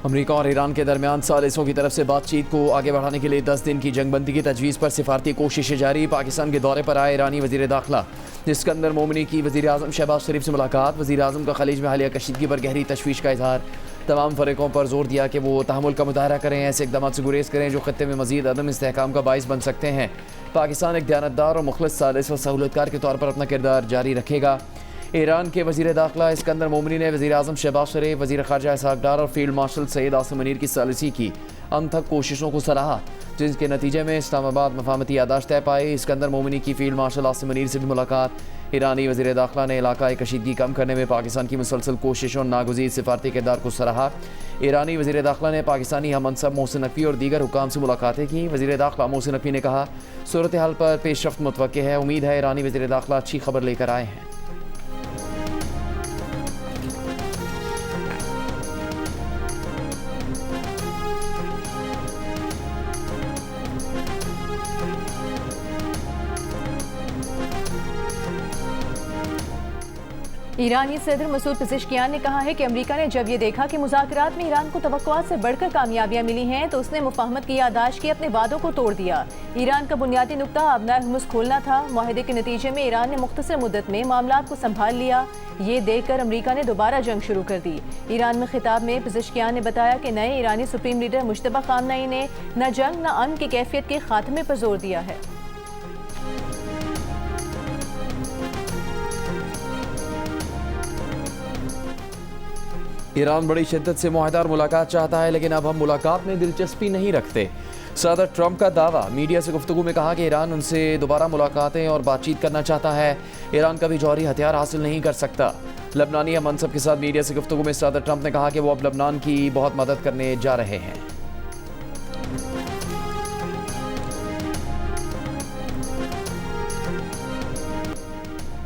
America और Iran के दरमियान सालिसों की तरफ से बातचीत को आगे बढ़ाने के लिए 10 दिन की जंगबंदी की तजवीज़ पर सिफारती कोशिशें जारी। पाकिस्तान के दौरे पर आए ईरानी वज़ीर दाखिला इस्कंदर मोमिनी की वज़ीर आज़म शहबाज शरीफ से मुलाकात। वज़ीर आज़म का खलीज में हालिया कशीदगी पर गहरी तशवीश का इजहार। तमाम फ़रीक़ों पर जोर दिया कि वो तहम्मुल का मुजाहरा करें, ऐसे इक़दाम से गुरेज करें जो ख़त्ते में मज़ीद अदम इस्तेहकाम का बाइस बन सकते हैं। पाकिस्तान एक दयानतदार और मुखलिस सालिस व सहूलतकार के तौर पर अपना किरदार जारी रखेगा। ईरान के वज़ीर दाखिला इस्कंदर मोमिनी ने वज़ीर आज़म शहबाज शरीफ, वज़ीर ख़ारजा इसहाक़ डार और फील्ड मार्शल सैयद आसिम मुनीर की सालिसी की अनथक कोशिशों को सराहा, जिसके नतीजे में इस्लामाबाद मफाहमती यादाश्त तय पाई। इस्कंदर मोमिनी की फील्ड मार्शल आसिम मुनीर से भी मुलाकात। ईरानी वज़ीर दाखिला ने इलाकाई कशीदगी कम करने में पाकिस्तान की मुसलसल कोशिशों और नागुज़ीर सिफारती किरदार को सराहा। ईरानी वज़ीर दाखिला ने पाकिस्तानी हम मनसब मोहसिन नकवी और दीगर हुकाम से मुलाकातें की। वज़ीर दाखिला मोहसिन नकवी ने कहा, सूरत हाल पर पेशरफ्त मुतवक्किल है, उम्मीद है ईरानी वज़ीर दाखिला अच्छी खबर लेकर आए हैं। ईरानी सदर मसूद पेज़ेश्कियान ने कहा है कि अमेरिका ने जब ये देखा कि मुज़ाकरात में ईरान को तवक्कुआत से बढ़कर कामयाबियां मिली हैं तो उसने मुफाहमत की याददाश्त की अपने वादों को तोड़ दिया। ईरान का बुनियादी नुक्ता आबनाए हुर्मुज़ खोलना था। मुआहदे के नतीजे में ईरान ने मुख्तसर मुद्दत में मामलात को संभाल लिया। ये देखकर अमेरिका ने दोबारा जंग शुरू कर दी। ईरान में खिताब में पेज़ेश्कियान ने बताया कि नए ईरानी सुप्रीम लीडर मुश्तबा खामनई ने न जंग न अमन की कैफियत के खात्मे पर जोर दिया है। ईरान बड़ी शिद्दत से मुआहदा और मुलाकात चाहता है, लेकिन अब हम मुलाकात में दिलचस्पी नहीं रखते। सदर ट्रंप का दावा। मीडिया से गुफ्तगू में कहा कि ईरान उनसे दोबारा मुलाकातें और बातचीत करना चाहता है। ईरान कभी जौहरी हथियार हासिल नहीं कर सकता। लबनानी हम मनसब के साथ मीडिया से गुफ्तगू में सदर ट्रंप ने कहा कि वो अब लबनान की बहुत मदद करने जा रहे हैं।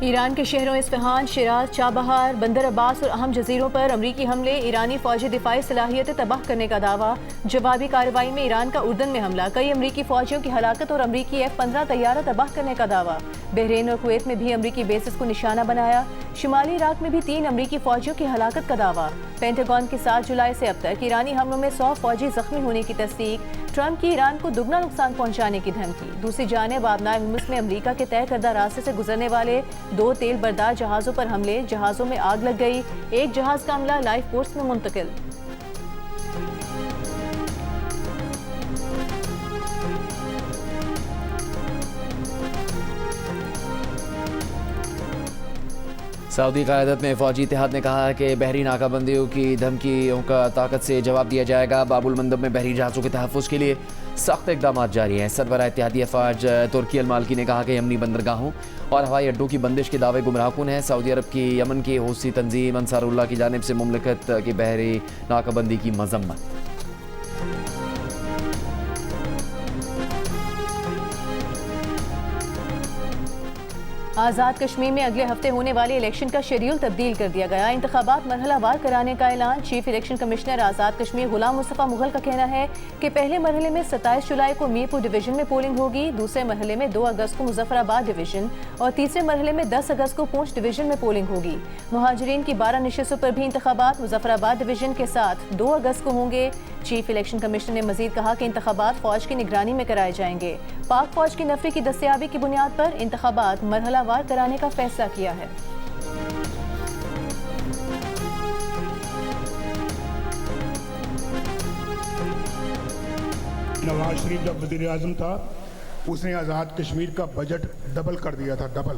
ईरान के शहरों इस्फहान, शिराज, चाबहार, बंदर अब्बास और अहम जजीरों पर अमरीकी हमले, ईरानी फौजी दिफाई सलाहियतें तबाह करने का दावा। जवाबी कार्रवाई में ईरान का उर्दन में हमला, कई अमरीकी फौजियों की हलाकत और अमरीकी F-15 तैयारा तबाह करने का दावा। बहरीन और कुवैत में भी अमरीकी बेसिस को निशाना बनाया। शुमाली इराक में भी 3 अमरीकी फौजियों की हलाकत का दावा। पेंटागन के 7 जुलाई से अब तक ईरानी हमलों में 100 फौजी जख्मी होने की तस्दीक। ट्रंप की ईरान को दुगना नुकसान पहुंचाने की धमकी। दूसरी जानिब आबनाए हुर्मुज़ में अमरीका के तय करदा रास्ते से गुजरने वाले 2 तेल बरदार जहाज़ों पर हमले, जहाज़ों में आग लग गई। एक जहाज़ का अमला लाइफ पोस्ट में मुंतकिल। सऊदी क़यादत में फ़ौजी इत्तेहाद ने कहा है कि बहरी नाकाबंदियों की धमकियों का ताकत से जवाब दिया जाएगा। बाबुल मंदब में बहरी जहाज़ों के तहफ़्फ़ुज़ के लिए सख्त इक़दाम जारी हैं। सरबराह इत्तेहादी अफ़वाज तुर्की अल माल्की ने कहा कि यमनी बंदरगाहों और हवाई अड्डों की बंदिश के दावे गुमराहकुन हैं। सऊदी अरब की यमन की हौसी तंजीम अंसारुल्लाह की जानिब से मुमलिकत की बहरी नाकाबंदी की मज़म्मत। आज़ाद कश्मीर में अगले हफ्ते होने वाले इलेक्शन का शेड्यूल तब्दील कर दिया गया। इंतखाबात मरहलावार कराने का ऐलान। Chief election commissioner Azad Kashmir गुलाम मुस्तफ़ा मुगल का कहना है कि पहले मरहले में 27 जुलाई को मीरपुर डिवीजन में पोलिंग होगी, दूसरे मरहले में 2 अगस्त को मुजफ्फराबाद डिवीजन और तीसरे मरहले में 10 अगस्त को पूंछ डिवीजन में पोलिंग होगी। मुहाजिरीन की 12 नशिस्तों पर भी इंतखाबात मुजफ्फराबाद डिवीजन के साथ 2 अगस्त को होंगे। चीफ इलेक्शन कमिश्नर ने मजीद कहा कि इंतखाबात फौज की निगरानी में कराए जाएंगे। पाक फौज की नफरी की दस्तयाबी की बुनियाद पर इंतखाबात मरहलावार कराने का फैसला किया है। नवाज शरीफ जब वज़ीर आज़म था उसने आज़ाद कश्मीर का बजट डबल कर दिया था, डबल।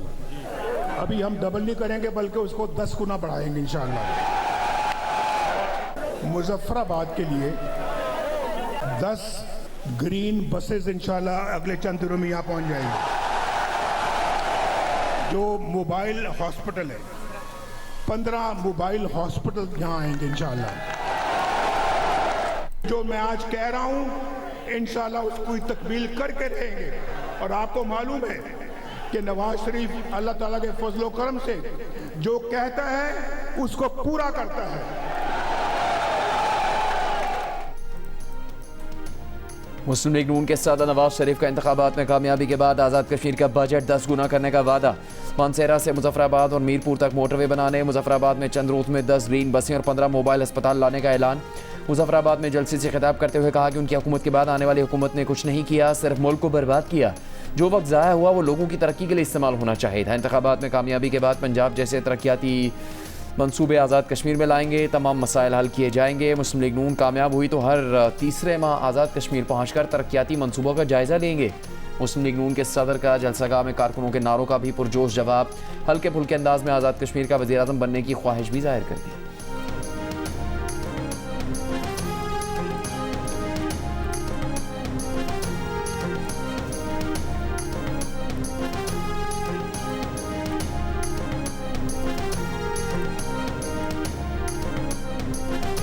अभी हम डबल नहीं करेंगे बल्कि उसको 10 गुना बढ़ाएंगे इंशाअल्लाह। मुजफ्फराबाद के लिए 10 ग्रीन बसेस इंशाल्लाह अगले चंद दिनों में यहाँ पहुँच जाएंगे। जो मोबाइल हॉस्पिटल है, 15 मोबाइल हॉस्पिटल यहाँ आएंगे इंशाल्लाह। जो मैं आज कह रहा हूँ इंशाल्लाह उसको तकमील करके रहेंगे। और आपको मालूम है कि नवाज शरीफ अल्लाह ताला के फजलो करम से जो कहता है उसको पूरा करता है। मुस्लिम लीग नून के सदर नवाज शरीफ का इंतखाबात में कामयाबी के बाद आज़ाद कश्मीर का बजट 10 गुना करने का वादा। मानसेरा से मुजफ्फराबाद और मीरपुर तक मोटरवे बनाने, मुजफ्फराबाद में चंद रोज में 10 ग्रीन बसें और 15 मोबाइल अस्पताल लाने का ऐलान। मुजफ्फराबाद में जलसे से खिताब करते हुए कहा कि उनकी हुकूमत के बाद आने वाली हुकूमत ने कुछ नहीं किया, सिर्फ मुल्क को बर्बाद किया। जो वक्त ज़ाया हुआ वो लोगों की तरक्की के लिए इस्तेमाल होना चाहिए था। इंतखाबात में कामयाबी के बाद पंजाब जैसे तरक्याती मंसूबे आज़ाद कश्मीर में लाएंगे, तमाम मसाइल हल किए जाएंगे। मुस्लिम लीग नून कामयाब हुई तो हर तीसरे माह आज़ाद कश्मीर पहुँच कर तरक्याती मनसूबों का जायज़ा लेंगे। मुस्लिम लीग नून के सदर का जलसागाह में कारकुनों के नारों का भी पुरजोश जवाब। हल्के फुल्के अंदाज में आज़ाद कश्मीर का वज़ीर आज़म बनने की ख्वाहिश भी जाहिर कर दी।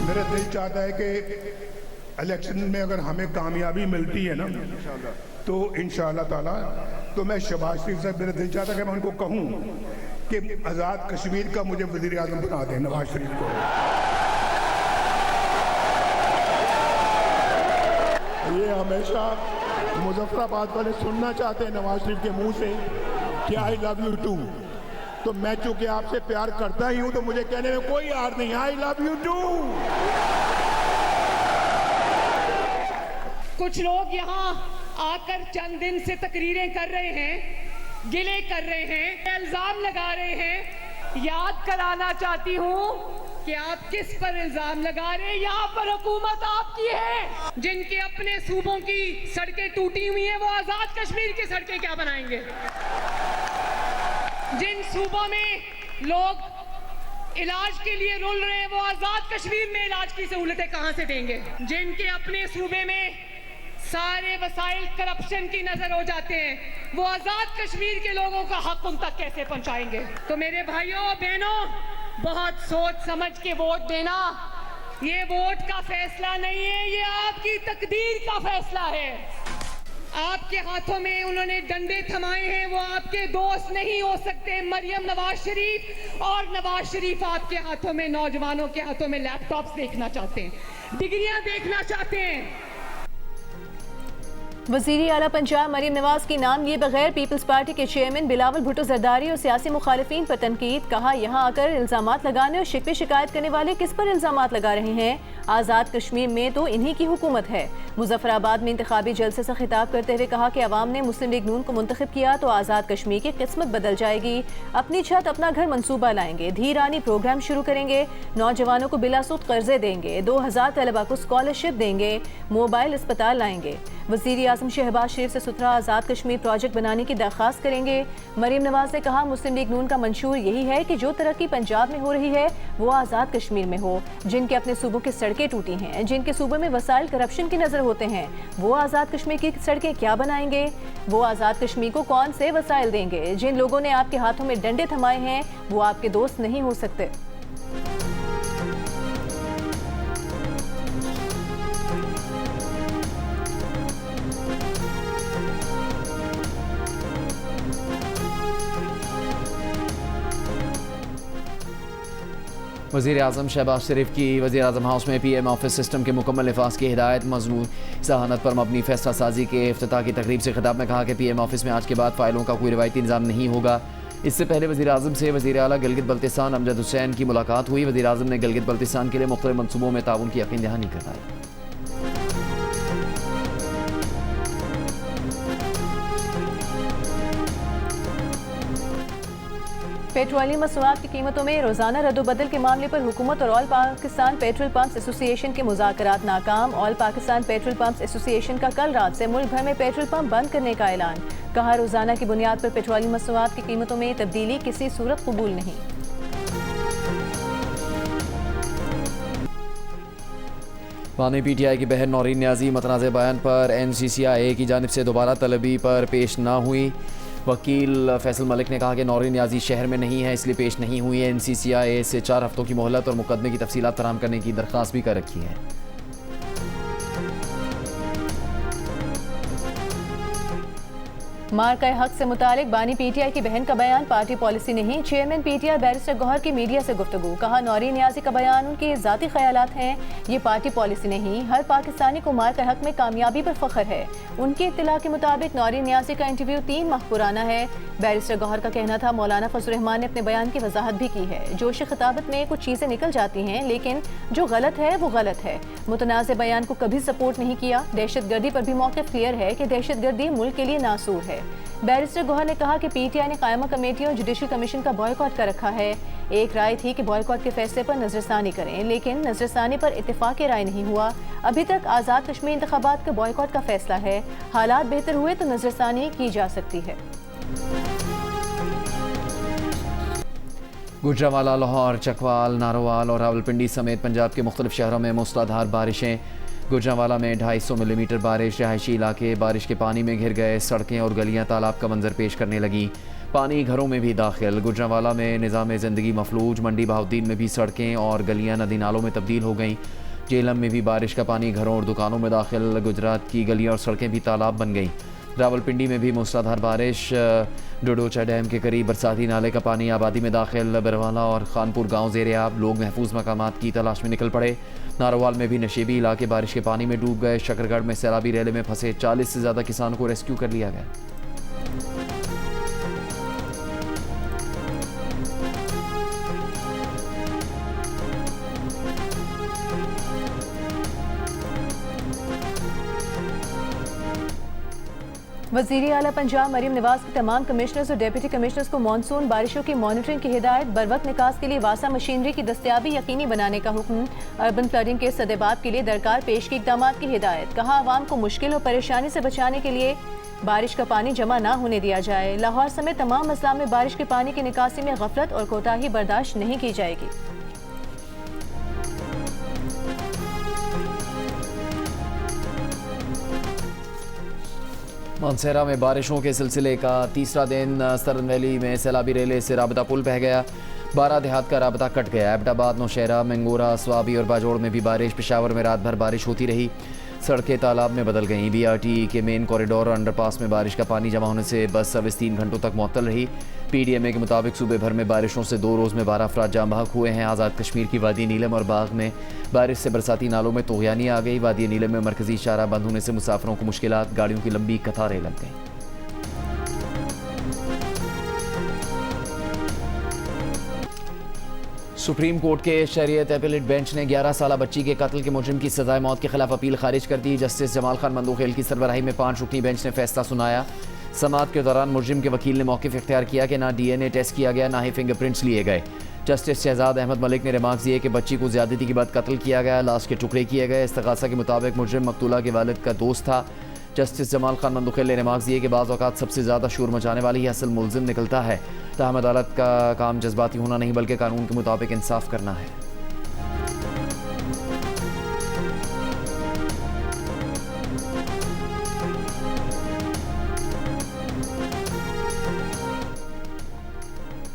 मेरा दिल चाहता है कि इलेक्शन में अगर हमें कामयाबी मिलती है ना तो इंशाअल्लाह ताला तो मैं शहबाज शरीफ से मेरा दिल चाहता है कि मैं उनको कहूँ कि आज़ाद कश्मीर का मुझे वज़ीर आज़म बना दें, नवाज शरीफ को। ये हमेशा मुजफ्फराबाद वाले सुनना चाहते हैं नवाज शरीफ के मुंह से कि आई लव यू टू। तो मैं चूंकि आपसे प्यार करता ही हूं तो मुझे कहने में कोई यार नहीं, आई लव यू टू। कुछ लोग यहाँ आकर चंद दिन से तकरीरें कर रहे हैं, गिले कर रहे हैं, इल्जाम लगा रहे हैं। याद कराना चाहती हूँ कि आप किस पर इल्जाम लगा रहे हैं। यहाँ पर हुकूमत आपकी है। जिनके अपने सूबों की सड़कें टूटी हुई हैं वो आजाद कश्मीर की सड़कें क्या बनाएंगे? जिन सूबों में लोग इलाज के लिए रुल रहे हैं वो आजाद कश्मीर में इलाज की सहूलतें कहां से देंगे? जिनके अपने सूबे में सारे वसाइल करप्शन की नजर हो जाते हैं वो आजाद कश्मीर के लोगों का हक उन तक कैसे पहुंचाएंगे? तो मेरे भाइयों बहनों, बहुत सोच समझ के वोट देना। ये वोट का फैसला नहीं है, ये आपकी तकदीर का फैसला है। आपके हाथों में उन्होंने डंडे थमाए हैं, वो आपके दोस्त नहीं हो सकते। मरियम नवाज शरीफ और नवाज शरीफ आपके हाथों में, नौजवानों के हाथों में लैपटॉप्स देखना चाहते हैं, डिग्रियां देखना चाहते हैं। वज़ीर आला पंजाब मरीम नवाज की नाम लिए बगैर पीपल्स पार्टी के चेयरमैन बिलावल भुट्टो जरदारी और सियासी मुखालिफिन पर तनकीद। कहा यहाँ आकर इल्जामात लगाने और शिकवे शिकायत करने वाले किस पर इल्जामात लगा रहे हैं? आज़ाद कश्मीर में तो इन्हीं की हुकूमत है। मुजफ्फराबाद में इंतखाबी जलसे से खिताब करते हुए कहा कि अवाम ने मुस्लिम लीग नून को मुंतखब किया तो आज़ाद कश्मीर की किस्मत बदल जाएगी। अपनी छत अपना घर मंसूबा लाएंगे, धीरानी प्रोग्राम शुरू करेंगे, नौजवानों को बिलासूद कर्जे देंगे, 2000 तलबा को स्कॉलरशिप देंगे, मोबाइल अस्पताल लाएंगे। वज़ीर आज़म शहबाज शरीफ से सुथरा आज़ाद कश्मीर प्रोजेक्ट बनाने की दरख्वास्त करेंगे। मरीम नवाज ने कहा मुस्लिम लीग नून का मंशूर यही है कि जो तरक्की पंजाब में हो रही है वो आज़ाद कश्मीर में हो। जिनके अपने सूबों की सड़कें टूटी हैं, जिनके सूबे में वसाइल करप्शन की नज़र होते हैं, वो आज़ाद कश्मीर की सड़कें क्या बनाएंगे? वो आज़ाद कश्मीर को कौन से वसाइल देंगे? जिन लोगों ने आपके हाथों में डंडे थमाए हैं वो आपके दोस्त नहीं हो सकते। वज़ीर आज़म शहबाज शरीफ की वज़ीर आज़म हाउस में PM ऑफिस सिस्टम के मुकम्मल निफाज की हिदायत। मजमून सहानत पर मबनी फैसला साजी के इफ्तिताह की तकरीब से खिताब में कहा कि PM ऑफिस में आज के बाद फ़ाइलों का कोई रिवायती निज़ाम नहीं होगा। इससे पहले वज़ीर आज़म से वज़ीर आला गिलगित बल्तिस्तान अमजद हुसैन की मुलाकात हुई। वज़ीर आज़म ने गिलगित बल्तिस्तान के लिए मुख्तलिफ मनसूबों में ताउन की यकीन दहानी करवाई। पेट्रोलियम मसनूआत की कीमतों में रोजाना रद्दोबदल के मामले पर हुकूमत और all Pakistan petrol pumps association के मुज़ाकरात नाकाम। All Pakistan petrol pumps association का कल रात से मुल्क भर में पेट्रोल पंप बंद करने का ऐलान। कहा रोजाना की बुनियाद पर पेट्रोलियम मसनूआत की कीमतों में तब्दीली किसी सूरत कबूल नहीं। बानी PTI की बहन नौरीन न्याजी मतनाज़ बयान पर NCCIA की जानिब से दोबारा तलबी पर पेश ना हुई। वकील फैसल मलिक ने कहा कि नौरीन न्याजी शहर में नहीं है इसलिए पेश नहीं हुई है। NCCIA से 4 हफ्तों की मोहलत और मुकदमे की तफसीलात फराहम करने की दरख्वास्त भी कर रखी है। मार्का हक से मुतालिक बानी पीटीआई की बहन का बयान पार्टी पॉलिसी नहीं। चेयरमैन पीटीआई बैरिस्टर गौहर की मीडिया से गुफ्तगू, कहा नौरीन नियाज़ी का बयान उनके ज़ाती ख्यालात हैं, ये पार्टी पॉलिसी नहीं। हर पाकिस्तानी को मार्का हक में कामयाबी पर फख्र है। उनकी इत्तला के मुताबिक नौरीन नियाज़ी का इंटरव्यू 3 माह पुराना है। बैरिस्टर गौहर का कहना था मौलाना फजल रहमान ने अपने बयान की वजाहत भी की है। जोश खिताबत में कुछ चीज़ें निकल जाती हैं, लेकिन जो गलत है वो गलत है। मुतनाज़ बयान को कभी सपोर्ट नहीं किया। दहशतगर्दी पर भी मौक़िफ़ क्लियर है कि दहशतगर्दी मुल्क के लिए नासूर है। बैरिस्टर गौहर ने कहा कि पीटीआई ने कायमा कमेटी और जुडिशल कमीशन का बॉयकॉट कर रखा है। एक राय थी कि बॉयकॉट के फैसले पर नजरसानी करें, लेकिन नजरसानी पर इत्तेफाक राय नहीं हुआ। अभी तक आज़ाद कश्मीर इंतखाबात का बॉयकॉट का फैसला है। हालात बेहतर हुए तो नजरसानी की जा सकती है। गुजरांवाला, लाहौर, चकवाल, नारोवाल और रावलपिंडी समेत पंजाब के मुख्तलिफ शहरों में मूसलाधार बारिशें। गुजरांवाला में 250 मिलीमीटर बारिश, रहायशी इलाके बारिश के पानी में घिर गए। सड़कें और गलियां तालाब का मंजर पेश करने लगी। पानी घरों में भी दाखिल। गुजरांवाला में निज़ाम ज़िंदगी मफलूज। मंडी बहाउद्दीन में भी सड़कें और गलियां नदी नालों में तब्दील हो गईं। जेलम में भी बारिश का पानी घरों और दुकानों में दाखिल। गुजरात की गलियां और सड़कें भी तालाब बन गईं। रावलपिंडी में भी मूसलाधार बारिश। डोडोचा डैम के करीब बरसाती नाले का पानी आबादी में दाखिल। बरवाला और खानपुर गांव ज़ेरे आब। लोग महफूज मकामात की तलाश में निकल पड़े। नारोवाल में भी नशेबी इलाके बारिश के पानी में डूब गए। शकरगढ़ में सैलाबी रैले में फंसे 40 से ज़्यादा किसानों को रेस्क्यू कर लिया गया। वज़ीर आला पंजाब मरीम नवाज के तमाम कमिश्नर्स और डिप्टी कमिश्नर्स को मानसून बारिशों की मॉनिटरिंग की हिदायत। बरवक्त निकास के लिए वासा मशीनरी की दस्तयाबी यकीनी बनाने का हुक्म। अर्बन फ्लडिंग के सदेबाब के लिए दरकार पेश की इक़दाम की हिदायत। कहा आवाम को मुश्किल और परेशानी से बचाने के लिए बारिश का पानी जमा ना होने दिया जाए। लाहौर समेत तमाम अजला में बारिश के पानी की निकासी में गफलत और कोताही बर्दाश्त नहीं की जाएगी। मानसेरा में बारिशों के सिलसिले का तीसरा दिन। सरन वैली में सैलाबी रेले से राबता पुल बह गया। 12 देहात का राबता कट गया। एबटाबाद, नौशहरा, मंगोरा, स्वाबी और बाजोड़ में भी बारिश। पेशावर में रात भर बारिश होती रही। सड़कें तालाब में बदल गईं। बीआरटी के मेन कॉरिडोर और अंडरपास में बारिश का पानी जमा होने से बस सर्विस 3 घंटों तक मुअत्तल रही। पीडीएमए के मुताबिक सूबे भर में बारिशों से 2 रोज़ में 12 अफराद जाम बहक हुए हैं। आज़ाद कश्मीर की वादी नीलम और बाग में बारिश से बरसाती नालों में तुग़यानी आ गई। वादी नीलम में मरकजी इशारा बंद होने से मुसाफिरों को मुश्किलात। गाड़ियों की लंबी कतारें लग गईं। सुप्रीम कोर्ट के शरीयत एपेलेट बेंच ने 11 साला बच्ची के कत्ल के मुजरिम की सजाए मौत के खिलाफ अपील खारिज कर दी। जस्टिस जमाल खान मंदोखेल की सरबराही में 5 रुकनी बेंच ने फैसला सुनाया। समाअत के दौरान मुजरिम के वकील ने मौक़िफ़ इख्तियार किया कि ना डीएनए टेस्ट किया गया, ना ही फिंगरप्रिंट्स लिए गए। जस्टिस शहजाद अहमद मलिक ने रिमार्क्स दिए कि बच्ची को ज़्यादती के बाद कत्ल किया गया, लाश के टुकड़े किए गए। इस्तग़ासा के मुताबिक मुजरिम मकतूला के वालिद का दोस्त था। जस्टिस जमाल खान मंदोखेल ने रिमार्क्स दिए कि बाज़ औक़ात सबसे ज़्यादा शोर मचाने वाली ही असल मुल्ज़िम निकलता है। ताहम अदालत का काम जज्बाती होना नहीं बल्कि कानून के मुताबिक इंसाफ करना है।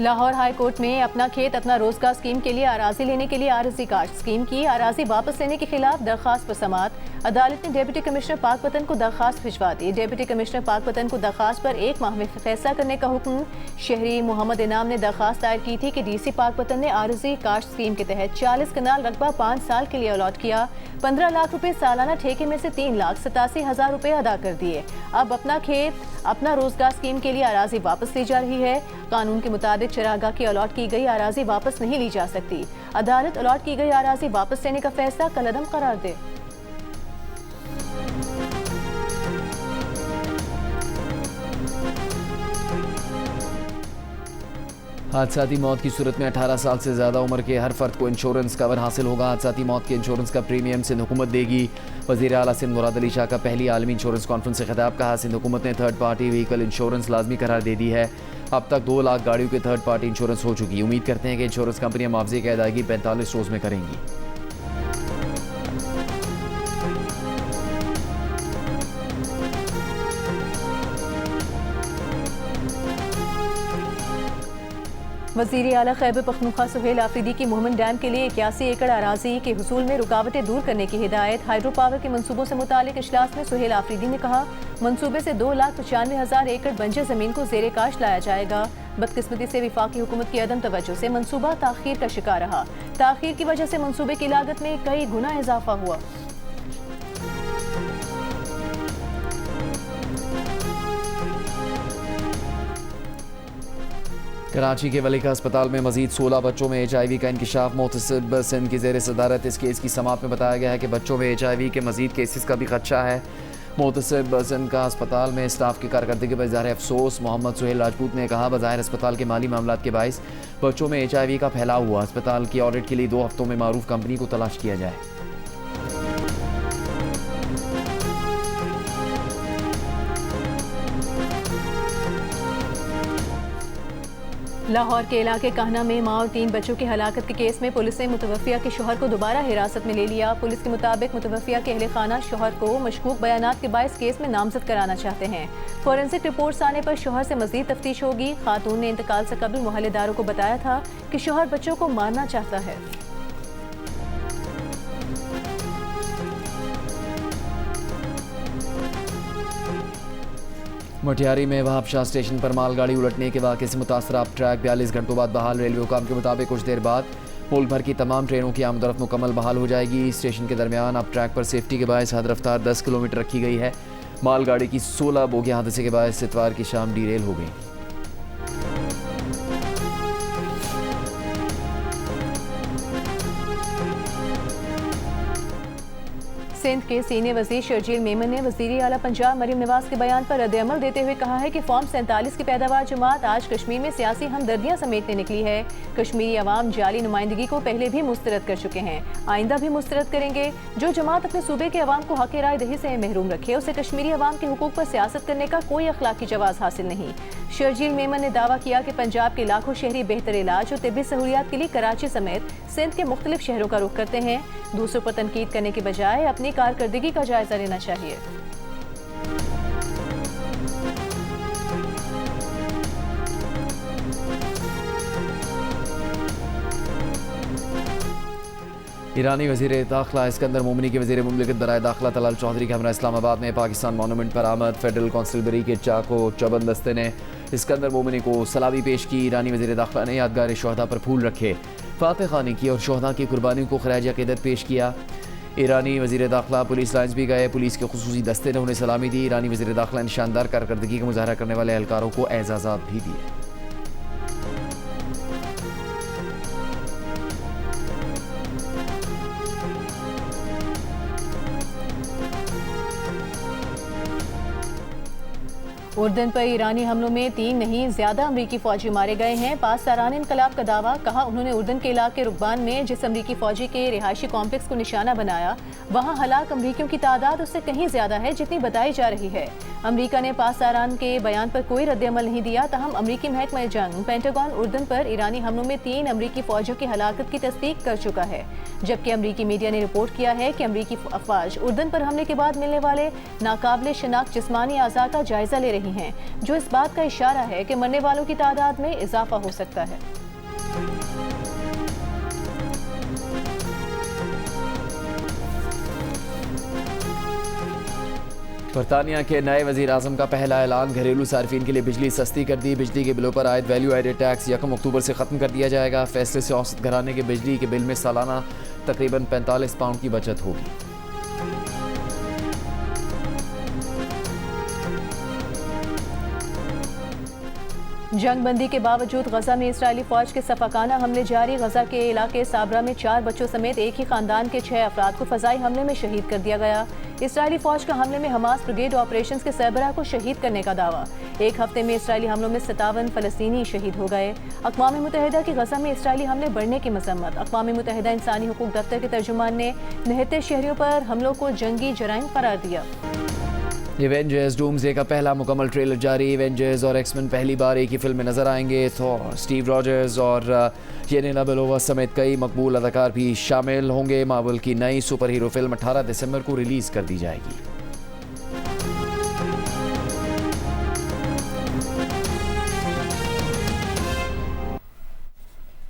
लाहौर हाई कोर्ट में अपना खेत अपना रोजगार स्कीम के लिए आराजी लेने के लिए आरजी कार्ड स्कीम की आराजी वापस लेने के खिलाफ दरखास्त पर समाअत। अदालत ने डिप्टी कमिश्नर पाकपतन को दरखास्त भिजवा दी। डिप्टी कमिश्नर पाकपतन को दरखास्त पर 1 माह में फैसला करने का हुक्म। शहरी मोहम्मद इनाम ने दरखास्त दायर की थी कि डीसी पाकपतन ने आरजी कार्ड स्कीम के तहत 40 कनाल रकबा 5 साल के लिए अलॉट किया। 15 लाख रुपए सालाना ठेके में से 3,87,000 रुपए अदा कर दिए। अब अपना खेत अपना रोजगार स्कीम के लिए आराजी वापस ली जा रही है। कानून के मुताबिक चरागाह की अलॉट की गई आराजी वापस नहीं ली जा सकती। अदालत अलॉट की गई आराजी वापस लेने का फैसला कलअदम करार दे। हादसाती मौत की सूरत में 18 साल से ज़्यादा उम्र के हर फर्द को इंश्योरेंस कवर हासिल होगा। हादसाती मौत के इंश्योरेंस का प्रीमियम सिंध हुकूमत देगी। वज़ीर आला सिंध मुराद अली शाह का पहली आलमी इंश्योरेंस कॉन्फ्रेंस से खिताब। कहा सिंध हुकूमत ने थर्ड पार्टी व्हीकल इंश्योरेंस लाजमी करार दे दी है। अब तक 2 लाख गाड़ियों के थर्ड पार्टी इंश्योरेंस हो चुकी। उम्मीद करते हैं कि इंश्योरेंस कंपनियां मुआवजे की अदायगी 45 रोज़ में करेंगी। वज़ीर आला खैबर पख्तूनख्वा सुहेल आफरीदी की मोहम्मद डैम के लिए 81 एकड़ अराजी के हुसूल में रुकावटें दूर करने की हिदायत। हाइड्रो पावर के मंसूबों से मुतालिक इजलास में सुहेल आफरीदी ने कहा, मंसूबे से 2,95,000 एकड़ बंजर ज़मीन को ज़ेरे काश लाया जाएगा। बदकिस्मती से वफाकी हुकूमत की अदम तवज्जो से मंसूबा ताख़ीर का शिकार रहा। ताख़ीर की वजह से मंसूबे की लागत में कई गुना इजाफा हुआ। कराची के वलीका अस्पताल में मजीद 16 बच्चों में HIV का इंकिशाफ। मोहतसिब सिंध की ज़ेर सदारत इस केस की समाअत में बताया गया है कि बच्चों में HIV के मजीद केसेस का भी खदशा है। मोहतसिब सिंध का अस्पताल में स्टाफ की कारकर्दगी पर इज़हार अफसोस। मोहम्मद सुहेल राजपूत ने कहा, बज़ाहिर अस्पताल के माली मामलात के बाइस बच्चों में HIV का फैलाव हुआ। अस्पताल की ऑडिट के लिए 2 हफ्तों में मारूफ कंपनी को तलाश किया जाए। लाहौर के इलाके कहना में माँ और 3 बच्चों की हलाकत के केस में पुलिस ने मुतवफ़िया के शोहर को दोबारा हिरासत में ले लिया। पुलिस के मुताबिक मुतवफ़िया के अहले खाना शोहर को मशकूक बयानात के बाइस केस में नामजद कराना चाहते हैं। फोरेंसिक रिपोर्ट्स आने पर शोहर से मजीद तफ्तीश होगी। खातून ने इंतकाल से कबल मोहल्लेदारों को बताया था कि शोहर बच्चों को मारना चाहता है। मटियारी में वहाबशाह स्टेशन पर मालगाड़ी उलटने के वाक़े से मुतासर अब ट्रैक 42 घंटों बाद बहाल। रेलवे हुकाम के मुताबिक कुछ देर बाद मुल्क भर की तमाम ट्रेनों की आमदरफ्त मुकम्मल बहाल हो जाएगी। स्टेशन के दरमियान अब ट्रैक पर सेफ्टी के बायस हद रफ्तार 10 किलोमीटर रखी गई है। मालगाड़ी की 16 बोगियां हादसे के बायस इतवार की शाम डीरेल हो गई। सिंध के सीनियर वजीर शर्जील मेमन ने वज़ीर आला पंजाब मरीम नवाज के बयान पर रद्द-ए-अमल देते हुए कहा है कि फॉर्म 47 की पैदावार जमात आज कश्मीर में सियासी हमदर्दियां समेटने निकली है। कश्मीरी अवाम जाली नुमाइंदगी को पहले भी मुस्तरद कर चुके हैं, आइंदा भी मुस्तरद करेंगे। जो जमात अपने सूबे के अवाम को हक़ राय दही से महरूम रखे, उसे कश्मीरी अवाम के हुकूक पर सियासत करने का कोई अखलाकी जवाज़ हासिल नहीं। शर्जील मेमन ने दावा किया कि पंजाब के लाखों शहरी बेहतर इलाज और तिब्बी सहूलियात के लिए कराची समेत सिंध के मुख्तलिफ शहरों का रुख करते हैं। दूसरों पर तनकीद करने के बजाय अपनी कारकर्दगी का जायजा लेना चाहिए। ईरानी वज़ीर दाखिला इस्कंदर मोमिनी के वज़ीर मुमलिकत बराए दाखिला तलाल चौधरी के हमरा इस्लामाबाद में पाकिस्तान मॉन्यूमेंट पर आमद। फेडरल कौंसिल के चाको चौबंद दस्ते ने इस्कंदर मोमिनी को सलामी पेश की। ईरानी वज़ीर दाखिला ने यादगार शोहदा पर फूल रखे, फातह खानी की और शोहदा की कुर्बानियों को खराज अक़ीदत पेश किया। ईरानी वज़ीर दाखिला पुलिस लाइन्स भी गए। पुलिस के खुसूसी दस्ते ने उन्हें सलामी दी। ईरानी वज़ीर दाखिला ने शानदार कारकर्दगी का मुजाहरा करने वाले एहलकारों को एजाज़ात भी दिए। उर्दन पर ईरानी हमलों में 3 नहीं ज़्यादा अमरीकी फ़ौजी मारे गए हैं। पासदारान इनकलाब का दावा। कहा, उन्होंने उर्दन के इलाके रुकबान में जिस अमरीकी फ़ौजी के रिहायशी कॉम्प्लेक्स को निशाना बनाया, वहाँ हलाक अमरीकियों की तादाद उससे कहीं ज़्यादा है जितनी बताई जा रही है। अमरीका ने पासदारान के बयान पर कोई रद्द-ए-अमल नहीं दिया। तहम अमरीकी महकमा जंग पेंटागन उर्दन पर ईरानी हमलों में 3 अमरीकी फ़ौजियों की हलाकत की तस्दीक कर चुका है, जबकि अमरीकी मीडिया ने रिपोर्ट किया है कि अमरीकी अफवाज उर्दन पर हमले के बाद मिलने वाले नाकाबिले शनाख्त जिस्मानी आज़ा का जायजा ले रही हैं, जो इस बात का इशारा है कि मरने वालों की तादाद में इजाफा हो सकता है। बरतानिया के नए वज़ीर आज़म का पहला ऐलान। घरेलू सार्फिन के लिए बिजली सस्ती कर दी। बिजली के बिलों पर आयद वैल्यू एडेड टैक्स 1 अक्टूबर से ख़त्म कर दिया जाएगा। फैसले से औसत घराने के बिजली के बिल में सालाना तकरीबन 45 पाउंड की बचत होगी। जंगबंदी के बावजूद गजा में इसराइली फौज के सफाकाना हमले जारी। गजा के इलाके साबरा में 4 बच्चों समेत एक ही खानदान के 6 अफराद को फजाई हमले में शहीद कर दिया गया। इसराइली फौज का हमले में हमास ब्रिगेड ऑपरेशंस के सरबराह को शहीद करने का दावा। एक हफ्ते में इसराइली हमलों में 57 फलस्तीनी शहीद हो गए। अक़वाम मुत्तहिदा की गजा में इसराइली हमले बढ़ने की मजम्मत। अक़वाम मुत्तहिदा इंसानी हुकूक दफ्तर के तर्जुमान ने निहत्ते शहरियों पर हमलों को जंगी जराइम करार दिया। एवेंजर्स डूम्सडे का पहला मुकम्मल ट्रेलर जारी। एवेंजर्स और एक्समैन पहली बार एक ही फिल्म में नजर आएंगे। थॉर, स्टीव रॉजर्स और येलेना बेलोवा समेत कई मकबूल अदाकार भी शामिल होंगे। मार्वल की नई सुपर हीरो फिल्म 18 दिसंबर को रिलीज कर दी जाएगी।